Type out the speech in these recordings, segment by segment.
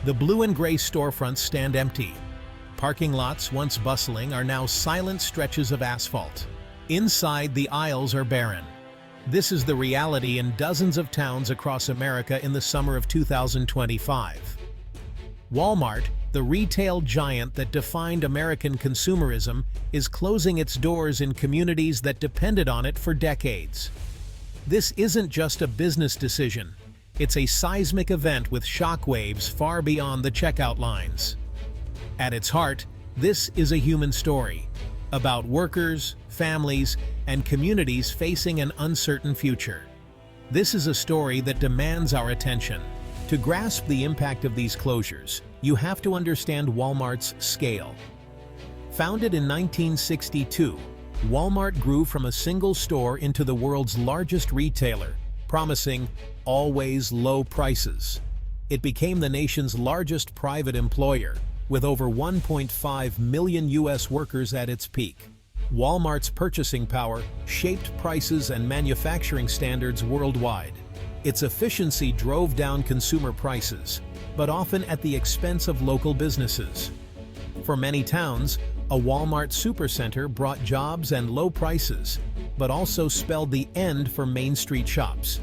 The blue and gray storefronts stand empty. Parking lots, once bustling, are now silent stretches of asphalt. Inside, the aisles are barren. This is the reality in dozens of towns across America in the summer of 2025. Walmart, the retail giant that defined American consumerism, is closing its doors in communities that depended on it for decades. This isn't just a business decision. It's a seismic event with shockwaves far beyond the checkout lines. At its heart, this is a human story about workers, families, and communities facing an uncertain future. This is a story that demands our attention. To grasp the impact of these closures, you have to understand Walmart's scale. Founded in 1962, Walmart grew from a single store into the world's largest retailer, promising always low prices. It became the nation's largest private employer, with over 1.5 million U.S. workers at its peak. Walmart's purchasing power shaped prices and manufacturing standards worldwide. Its efficiency drove down consumer prices, but often at the expense of local businesses. For many towns, a Walmart supercenter brought jobs and low prices, but also spelled the end for Main Street shops.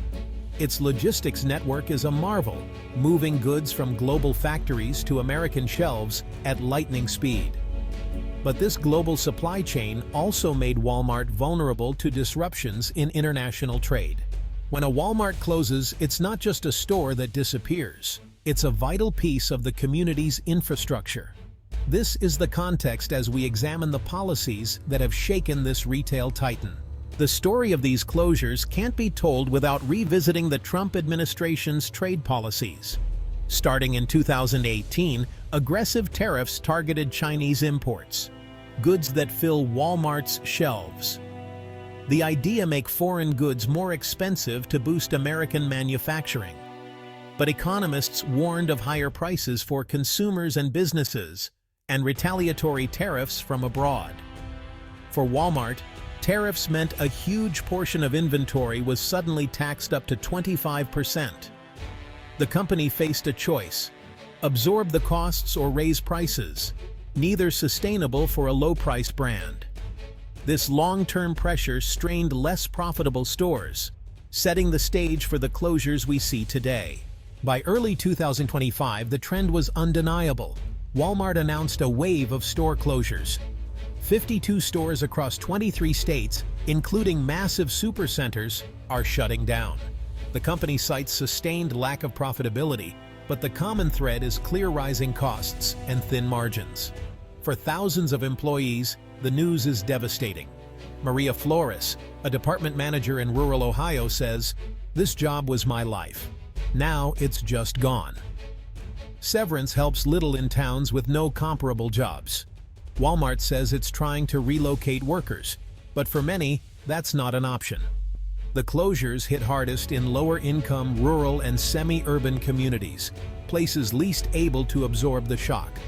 Its logistics network is a marvel, moving goods from global factories to American shelves at lightning speed. But this global supply chain also made Walmart vulnerable to disruptions in international trade. When a Walmart closes, it's not just a store that disappears. It's a vital piece of the community's infrastructure. This is the context as we examine the policies that have shaken this retail titan. The story of these closures can't be told without revisiting the Trump administration's trade policies. Starting in 2018, aggressive tariffs targeted Chinese imports, goods that fill Walmart's shelves. The idea make foreign goods more expensive to boost American manufacturing. But economists warned of higher prices for consumers and businesses, and retaliatory tariffs from abroad. For Walmart, tariffs meant a huge portion of inventory was suddenly taxed up to 25%. The company faced a choice: absorb the costs or raise prices, neither sustainable for a low-price brand. This long-term pressure strained less profitable stores, setting the stage for the closures we see today. By early 2025, the trend was undeniable. Walmart announced a wave of store closures. 52 stores across 23 states, including massive supercenters, are shutting down. The company cites sustained lack of profitability, but the common thread is clear rising costs and thin margins. For thousands of employees, the news is devastating. Maria Flores, a department manager in rural Ohio, says, "This job was my life. Now it's just gone." Severance helps little in towns with no comparable jobs. Walmart says it's trying to relocate workers, but for many, that's not an option. The closures hit hardest in lower-income, rural, and semi-urban communities, places least able to absorb the shock.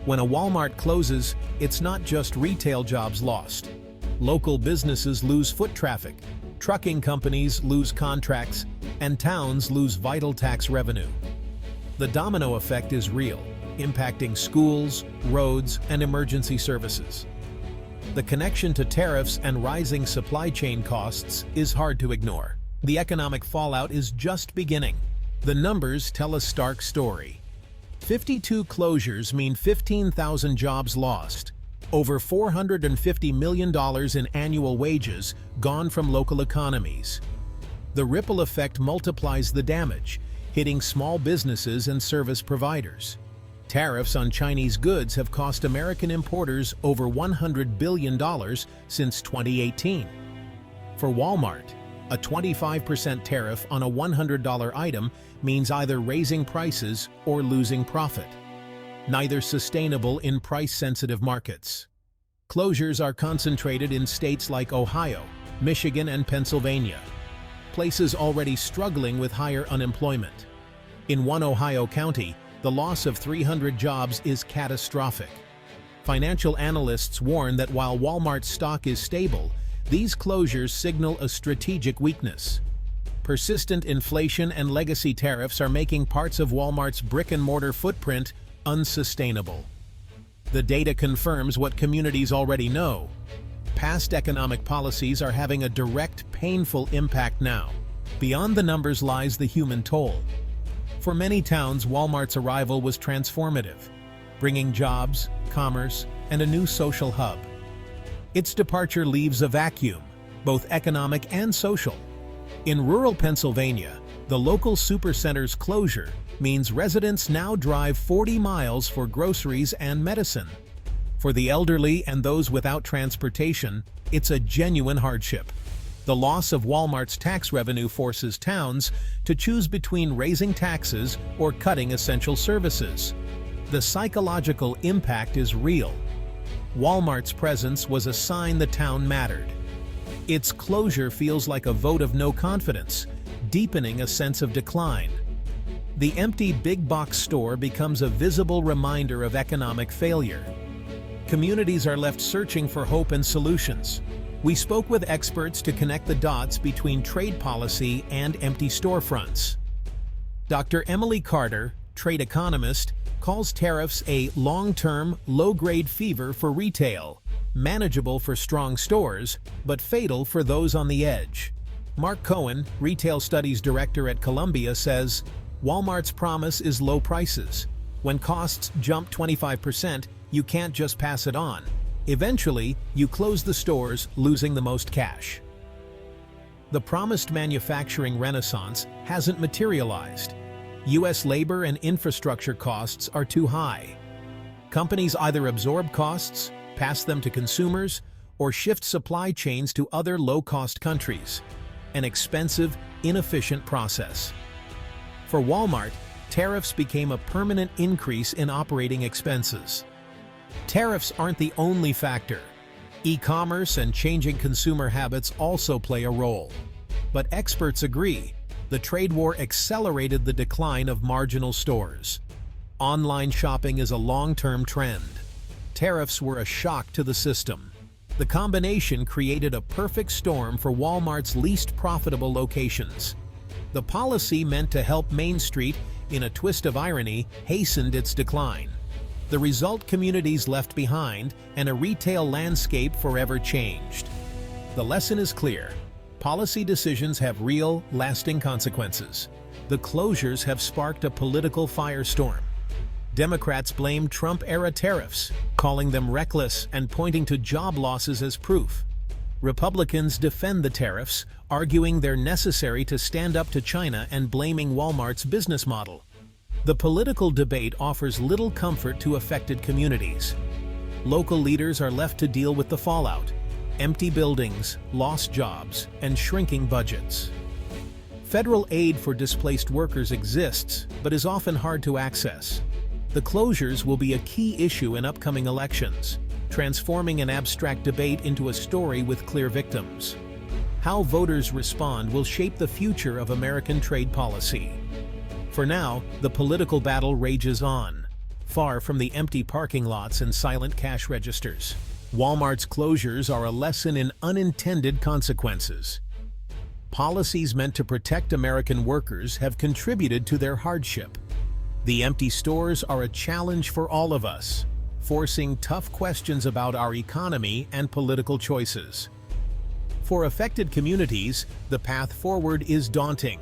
When a Walmart closes, it's not just retail jobs lost. Local businesses lose foot traffic, trucking companies lose contracts, and towns lose vital tax revenue. The domino effect is real, impacting schools, roads, and emergency services. The connection to tariffs and rising supply chain costs is hard to ignore. The economic fallout is just beginning. The numbers tell a stark story. 52 closures mean 15,000 jobs lost, over $450 million in annual wages gone from local economies. The ripple effect multiplies the damage, hitting small businesses and service providers. Tariffs on Chinese goods have cost American importers over $100 billion since 2018. For Walmart, a 25% tariff on a $100 item means either raising prices or losing profit. Neither sustainable in price-sensitive markets. Closures are concentrated in states like Ohio, Michigan, and Pennsylvania, places already struggling with higher unemployment. In one Ohio county, the loss of 300 jobs is catastrophic. Financial analysts warn that while Walmart's stock is stable, these closures signal a strategic weakness. Persistent inflation and legacy tariffs are making parts of Walmart's brick-and-mortar footprint unsustainable. The data confirms what communities already know. Past economic policies are having a direct, painful impact now. Beyond the numbers lies the human toll. For many towns, Walmart's arrival was transformative, bringing jobs, commerce, and a new social hub. Its departure leaves a vacuum, both economic and social. In rural Pennsylvania, the local supercenter's closure means residents now drive 40 miles for groceries and medicine. For the elderly and those without transportation, it's a genuine hardship. The loss of Walmart's tax revenue forces towns to choose between raising taxes or cutting essential services. The psychological impact is real. Walmart's presence was a sign the town mattered. Its closure feels like a vote of no confidence, deepening a sense of decline. The empty big-box store becomes a visible reminder of economic failure. Communities are left searching for hope and solutions. We spoke with experts to connect the dots between trade policy and empty storefronts. Dr. Emily Carter, trade economist, calls tariffs a long-term, low-grade fever for retail, manageable for strong stores, but fatal for those on the edge. Mark Cohen, retail studies director at Columbia, says, Walmart's promise is low prices. When costs jump 25%, you can't just pass it on. Eventually, you close the stores, losing the most cash. The promised manufacturing renaissance hasn't materialized. U.S. labor and infrastructure costs are too high. Companies either absorb costs, pass them to consumers, or shift supply chains to other low-cost countries. An expensive, inefficient process. For Walmart, tariffs became a permanent increase in operating expenses. Tariffs aren't the only factor. E-commerce and changing consumer habits also play a role. But experts agree, the trade war accelerated the decline of marginal stores. Online shopping is a long-term trend. Tariffs were a shock to the system. The combination created a perfect storm for Walmart's least profitable locations. The policy meant to help Main Street, in a twist of irony, hastened its decline. The result: communities left behind and a retail landscape forever changed. The lesson is clear. Policy decisions have real, lasting consequences. The closures have sparked a political firestorm. Democrats blame Trump-era tariffs, calling them reckless and pointing to job losses as proof. Republicans defend the tariffs, arguing they're necessary to stand up to China and blaming Walmart's business model. The political debate offers little comfort to affected communities. Local leaders are left to deal with the fallout: empty buildings, lost jobs, and shrinking budgets. Federal aid for displaced workers exists, but is often hard to access. The closures will be a key issue in upcoming elections, transforming an abstract debate into a story with clear victims. How voters respond will shape the future of American trade policy. For now, the political battle rages on, far from the empty parking lots and silent cash registers. Walmart's closures are a lesson in unintended consequences. Policies meant to protect American workers have contributed to their hardship. The empty stores are a challenge for all of us, forcing tough questions about our economy and political choices. For affected communities, the path forward is daunting: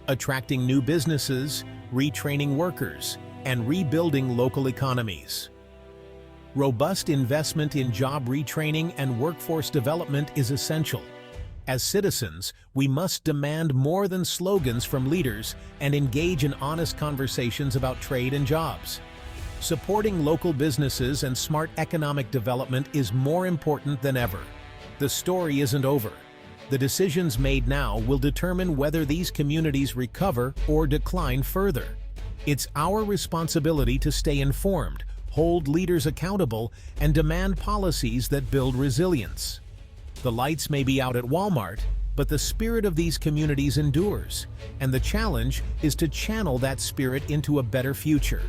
attracting new businesses, retraining workers, and rebuilding local economies. Robust investment in job retraining and workforce development is essential. As citizens, we must demand more than slogans from leaders and engage in honest conversations about trade and jobs. Supporting local businesses and smart economic development is more important than ever. The story isn't over. The decisions made now will determine whether these communities recover or decline further. It's our responsibility to stay informed, hold leaders accountable, and demand policies that build resilience. The lights may be out at Walmart, but the spirit of these communities endures, and the challenge is to channel that spirit into a better future.